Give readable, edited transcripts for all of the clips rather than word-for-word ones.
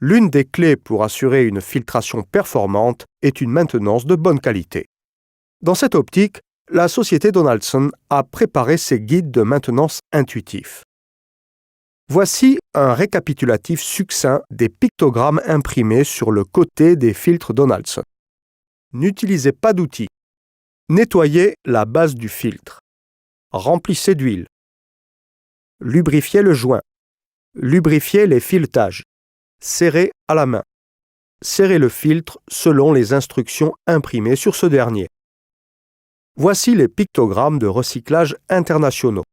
L'une des clés pour assurer une filtration performante est une maintenance de bonne qualité. Dans cette optique, la société Donaldson a préparé ses guides de maintenance intuitifs. Voici un récapitulatif succinct des pictogrammes imprimés sur le côté des filtres Donaldson. N'utilisez pas d'outils. Nettoyez la base du filtre. Remplissez d'huile. Lubrifiez le joint. Lubrifiez les filetages. Serrez à la main. Serrez le filtre selon les instructions imprimées sur ce dernier. Voici les pictogrammes de recyclage internationaux.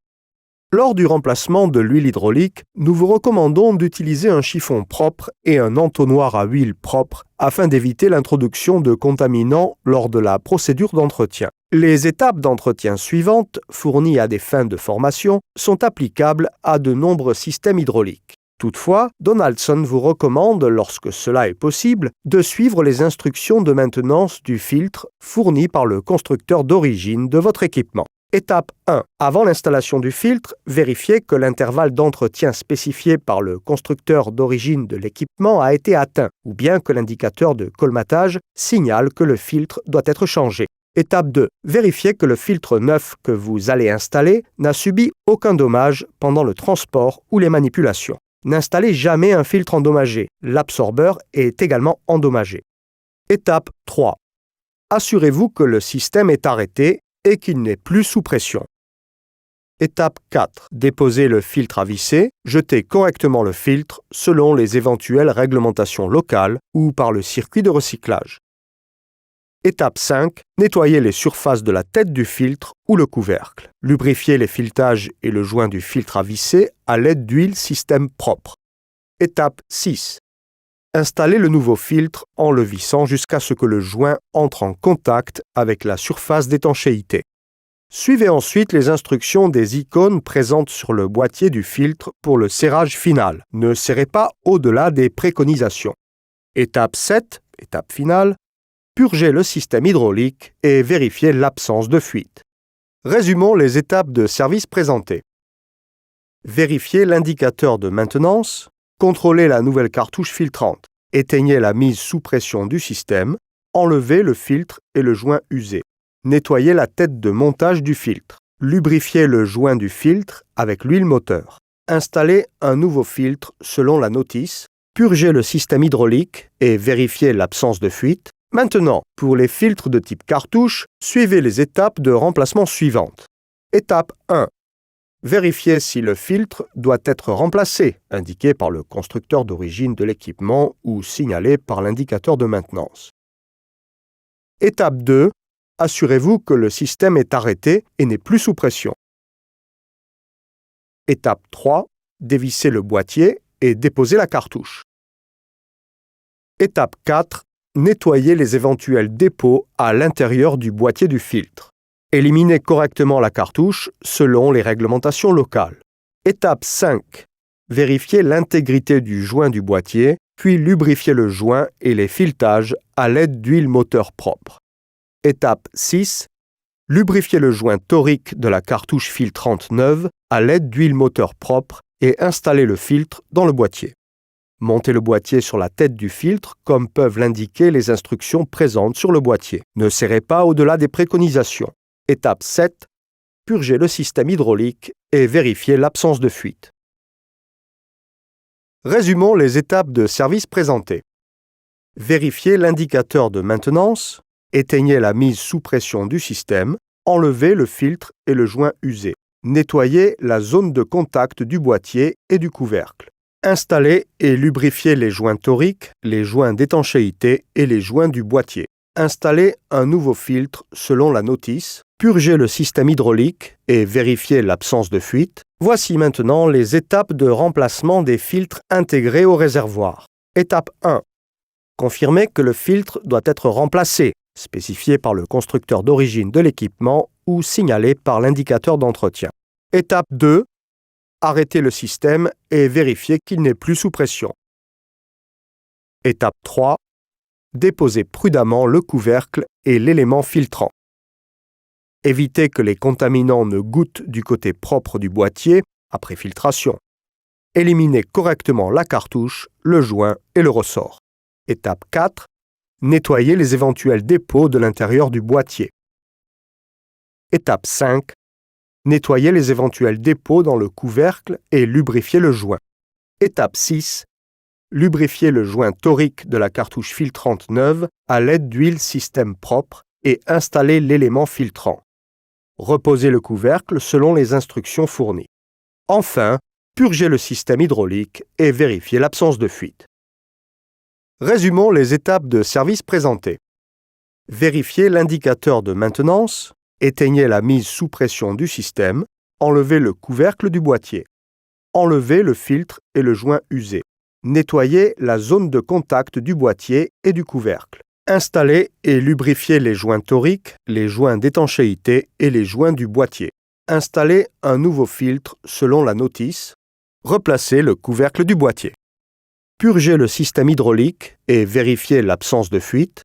Lors du remplacement de l'huile hydraulique, nous vous recommandons d'utiliser un chiffon propre et un entonnoir à huile propre afin d'éviter l'introduction de contaminants lors de la procédure d'entretien. Les étapes d'entretien suivantes, fournies à des fins de formation, sont applicables à de nombreux systèmes hydrauliques. Toutefois, Donaldson vous recommande, lorsque cela est possible, de suivre les instructions de maintenance du filtre fournies par le constructeur d'origine de votre équipement. Étape 1. Avant l'installation du filtre, vérifiez que l'intervalle d'entretien spécifié par le constructeur d'origine de l'équipement a été atteint, ou bien que l'indicateur de colmatage signale que le filtre doit être changé. Étape 2. Vérifiez que le filtre neuf que vous allez installer n'a subi aucun dommage pendant le transport ou les manipulations. N'installez jamais un filtre endommagé. L'absorbeur est également endommagé. Étape 3. Assurez-vous que le système est arrêté et qu'il n'est plus sous pression. Étape 4. Déposez le filtre à visser, jetez correctement le filtre selon les éventuelles réglementations locales ou par le circuit de recyclage. Étape 5. Nettoyez les surfaces de la tête du filtre ou le couvercle. Lubrifiez les filetages et le joint du filtre à visser à l'aide d'huile système propre. Étape 6. Installez le nouveau filtre en le vissant jusqu'à ce que le joint entre en contact avec la surface d'étanchéité. Suivez ensuite les instructions des icônes présentes sur le boîtier du filtre pour le serrage final. Ne serrez pas au-delà des préconisations. Étape 7, étape finale, purgez le système hydraulique et vérifiez l'absence de fuite. Résumons les étapes de service présentées. Vérifiez l'indicateur de maintenance. Contrôlez la nouvelle cartouche filtrante. Éteignez la mise sous pression du système. Enlevez le filtre et le joint usé. Nettoyez la tête de montage du filtre. Lubrifiez le joint du filtre avec l'huile moteur. Installez un nouveau filtre selon la notice. Purgez le système hydraulique et vérifiez l'absence de fuite. Maintenant, pour les filtres de type cartouche, suivez les étapes de remplacement suivantes. Étape 1. Vérifiez si le filtre doit être remplacé, indiqué par le constructeur d'origine de l'équipement ou signalé par l'indicateur de maintenance. Étape 2. Assurez-vous que le système est arrêté et n'est plus sous pression. Étape 3. Dévissez le boîtier et déposez la cartouche. Étape 4. Nettoyez les éventuels dépôts à l'intérieur du boîtier du filtre. Éliminez correctement la cartouche selon les réglementations locales. Étape 5. Vérifiez l'intégrité du joint du boîtier, puis lubrifiez le joint et les filetages à l'aide d'huile moteur propre. Étape 6. Lubrifiez le joint torique de la cartouche filtrante neuve à l'aide d'huile moteur propre et installez le filtre dans le boîtier. Montez le boîtier sur la tête du filtre comme peuvent l'indiquer les instructions présentes sur le boîtier. Ne serrez pas au-delà des préconisations. Étape 7. Purgez le système hydraulique et vérifiez l'absence de fuite. Résumons les étapes de service présentées. Vérifiez l'indicateur de maintenance. Éteignez la mise sous pression du système. Enlevez le filtre et le joint usé. Nettoyez la zone de contact du boîtier et du couvercle. Installez et lubrifiez les joints toriques, les joints d'étanchéité et les joints du boîtier. Installez un nouveau filtre selon la notice. Purgez le système hydraulique et vérifiez l'absence de fuite. Voici maintenant les étapes de remplacement des filtres intégrés au réservoir. Étape 1. Confirmez que le filtre doit être remplacé, spécifié par le constructeur d'origine de l'équipement ou signalé par l'indicateur d'entretien. Étape 2. Arrêtez le système et vérifiez qu'il n'est plus sous pression. Étape 3. Déposez prudemment le couvercle et l'élément filtrant. Évitez que les contaminants ne goûtent du côté propre du boîtier après filtration. Éliminez correctement la cartouche, le joint et le ressort. Étape 4. Nettoyez les éventuels dépôts de l'intérieur du boîtier. Étape 5. Nettoyez les éventuels dépôts dans le couvercle et lubrifiez le joint. Étape 6. Lubrifiez le joint torique de la cartouche filtrante neuve à l'aide d'huile système propre et installez l'élément filtrant. Reposez le couvercle selon les instructions fournies. Enfin, purgez le système hydraulique et vérifiez l'absence de fuite. Résumons les étapes de service présentées. Vérifiez l'indicateur de maintenance, éteignez la mise sous pression du système, enlevez le couvercle du boîtier. Enlevez le filtre et le joint usé. Nettoyez la zone de contact du boîtier et du couvercle. Installez et lubrifiez les joints toriques, les joints d'étanchéité et les joints du boîtier. Installez un nouveau filtre selon la notice. Replacez le couvercle du boîtier. Purgez le système hydraulique et vérifiez l'absence de fuite.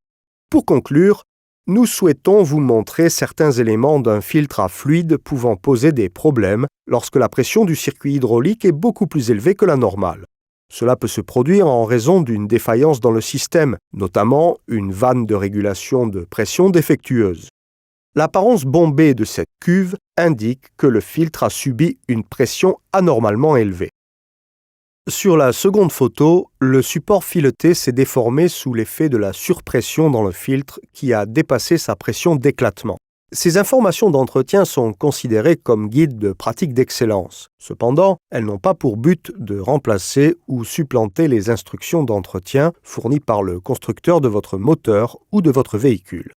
Pour conclure, nous souhaitons vous montrer certains éléments d'un filtre à fluide pouvant poser des problèmes lorsque la pression du circuit hydraulique est beaucoup plus élevée que la normale. Cela peut se produire en raison d'une défaillance dans le système, notamment une vanne de régulation de pression défectueuse. L'apparence bombée de cette cuve indique que le filtre a subi une pression anormalement élevée. Sur la seconde photo, le support fileté s'est déformé sous l'effet de la surpression dans le filtre qui a dépassé sa pression d'éclatement. Ces informations d'entretien sont considérées comme guides de pratique d'excellence. Cependant, elles n'ont pas pour but de remplacer ou supplanter les instructions d'entretien fournies par le constructeur de votre moteur ou de votre véhicule.